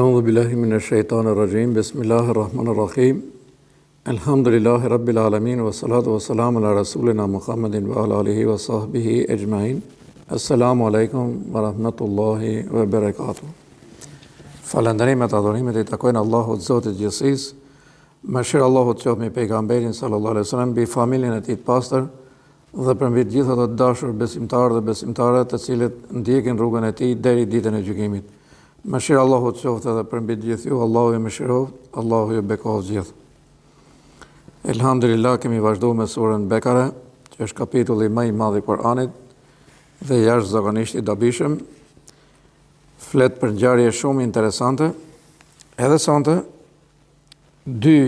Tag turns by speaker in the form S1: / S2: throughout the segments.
S1: أعوذ بالله من الشيطان الرجيم بسم الله الرحمن الرحيم الحمد لله رب العالمين والصلاة والسلام على رسولنا محمد وعلى آله وصحبه أجمعين السلام عليكم ورحمة الله وبركاته. Falënderimet, adhurimet I takojnë Allahut Zotit Gjithësisë. Mëshira Allahut qoftë me pejgamberin sallallahu alaihi wasallam, mbi familjen e tij të pastër dhe për mbi të gjithë ato të dashur besimtarë dhe besimtare të cilët ndjekin rrugën e tij deri ditën e gjykimit. Mëshira Allahut qoftë edhe për mbi të gjithë ju, Allahu ju mëshiroft, Allahu ju bekoft gjithë. Elhamdulillah, kemi vazhduar me surën Bekare, që është kapitulli më I madh I Kuranit dhe jashtëzakonisht I dobishëm. Flet për ngjarje shumë interesante. Edhe sonte dy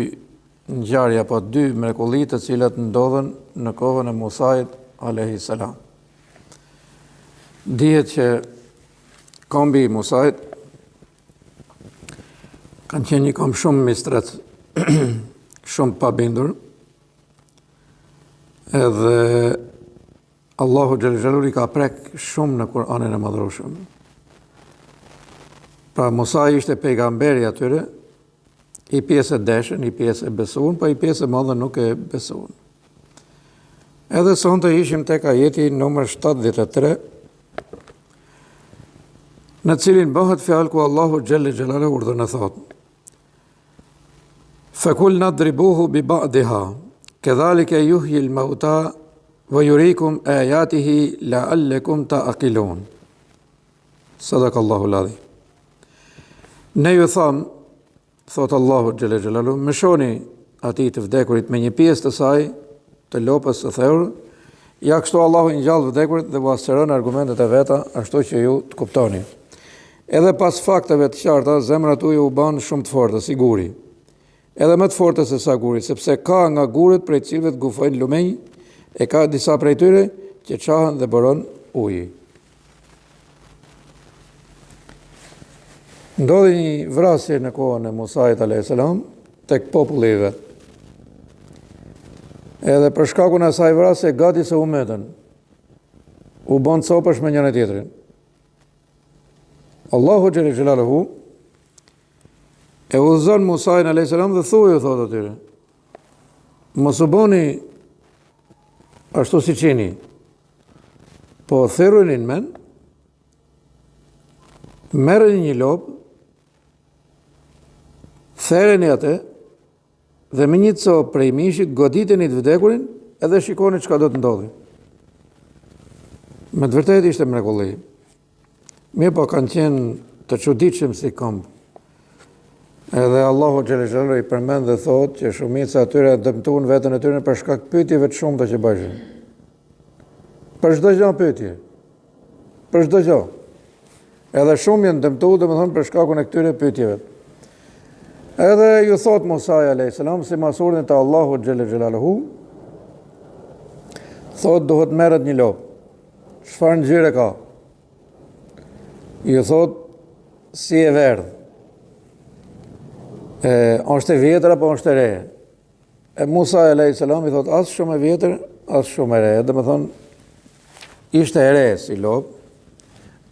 S1: ngjarje apo dy mrekulli të cilat ndodhen në kohën e Musait alayhis salam. Dihet që kombi I Musait kanë qenë një kom shumë mistret, shumë pabindur, edhe Allahu Xhelel I ka prek shumë në Kur'anin e madhrueshëm. Pra Musa ishte pejgamberi atyre, I pjesë e deshën, I pjesë e besuan, pa I pjesë e madhe nuk e besuan. Edhe sonte ishim tek ajeti numër 73, në cilin bëhet fjalë ku Allahu Xhelel Xhelaluhu urdhën e thotë: فَقُلْنَا اضْرِبُوهُ بِبَعْضِهَا كَذَلِكَ يُحْيِي الْمَوْتَى وَيُرِيكُمْ آيَاتِهِ لَعَلَّكُمْ تَعْقِلُونَ. صدق Allahu العظيم. Ne ju tham, thot Allahu Xhelel Xhelaluhu, më shoni atij të vdekurit me një pjesë të saj, të lopës së thellë, ja kështu Allahu I ngjall vdekurit dhe u asëron argumentet e veta, ashtu që ju të kuptoni. Edhe pas fakteve të qarta, zemrat tuaja u bën shumë të forta, si guri. Edhe më të forta se sa guri, sepse ka nga guret prej cilëve të gufojnë lumenj, e ka disa prej tyre që qahen dhe bëron uji. Ndodhi një vrasje në kohën e Musait alayhis salam tek populli I vet. Edhe për shkakun e asaj vrasje gati se u metën. U bën copësh me njëri tjetrin. Allahu Xhelel Xhelaluhu e udhëzon Musain alayhis salam dhe thuaj thot atyre: mos u bëni ashtu si qeni, po thirruni në men, merrni një lopë, therreni atë dhe me një copë prej mishit goditeni të vdekurin edhe shikoni çka do të ndodhi. Me të vërtetë ishte mrekulli. Mirë po kanë qenë të çuditshëm si këmbë. Edhe Allahu Xhelel Xhelaluhu I përmend dhe thotë që shumica atyre dëmtuan veten e tyre për shkak pyetjeve të shumta që bëshin. Për çdo gjë pyetje. Për çdo gjë. Edhe shumë janë dëmtuar domethënë për shkakun e këtyre pyetjeve. Edhe ju thot Musa alayhis salam si masurdhën te Allahu Xhelel Xhelaluhu, thot duhet merret një lopë. Çfarë ngjyre ka? Ju thot si e verdhë. Është e vjetër apo është e re? E Musa alayhis salam I thot as shumë e vjetër, as shumë e re. Domethënë ishte e re si lopë.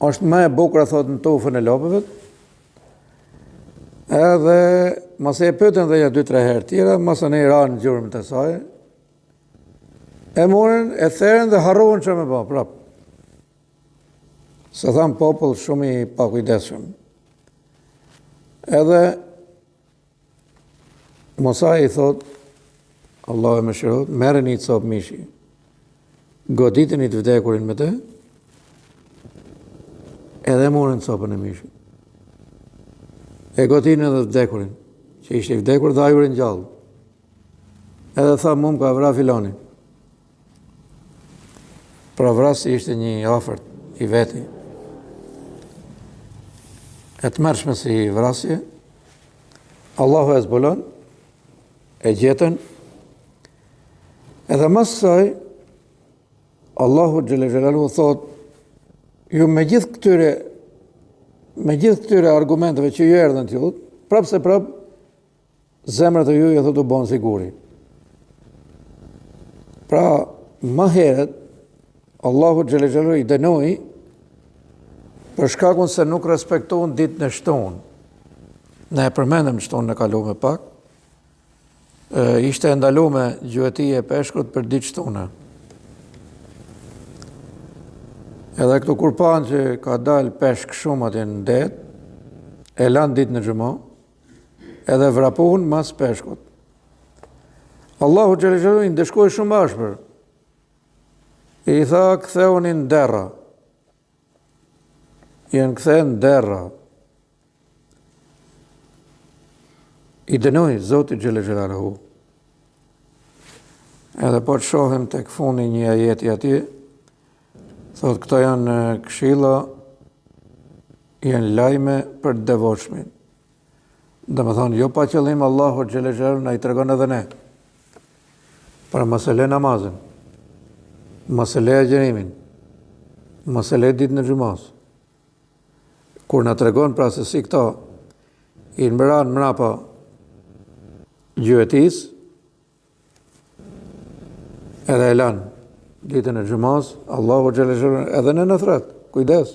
S1: Është më e bukur thot në tufën e lopëve. Edhe mos e pyetën dhe ja 2-3 herë tjera, mos ne I ranë gjurmët e saj. E morën, e therën dhe harruan çfarë më bë prap. Se than popull shumë I pakujdesshëm. Edhe Musa I thot, Allahu e mëshiroft, merrni një copë mishi, goditeni të vdekurin me të, edhe morën copën e mishit. E goditën edhe vdekurin, që ishte I vdekur dhe ajurin gjallë. Edhe tha mum ka vra filani. Pra vrasi ishte një afërt I veti. E të mërshme si vrasje, Allahu e zbulon, e gjetën, edhe mas kësaj, Allahu Xhelel Xhelaluhu thot, ju me gjithë këtyre argumenteve që ju erdhën t'ju, prap se prap, zemrat e juja thot u bon siguri. Pra, më herët, Allahu Xhelel Xhelaluhu I dënoi për shkakun se nuk respektohen ditën e shtunë. Ne e përmendëm që tonë në kalume pak, ishte ndalume gjuetia e peshkut për ditë shtone. Edhe këtu kur panë që ka dalë peshk shumë atje në det, e lanë ditë në xhumë, edhe vrapuhun mas peshkut. Allahu xhallahu i ndeshkoi shumë ashpër. I tha ktheuni në derra. Janë kthehen në derra. I dënoi Zoti xhallahu. Edhe po të shohim tek fundi një ajeti atje, thot këto janë këshilla, janë lajme për të devotshmin. Domethënë jo pa qëllim Allahu xhallahu na i tregon edhe ne. Për mesele namazin, mesele agjerimin, mesele ditën e xumës. Kur na tregon pra se si këto i mbran mrapa gjuetis, edhe e lan ditën e xumës, Allahu xhallahu edhe në thret, kujdes.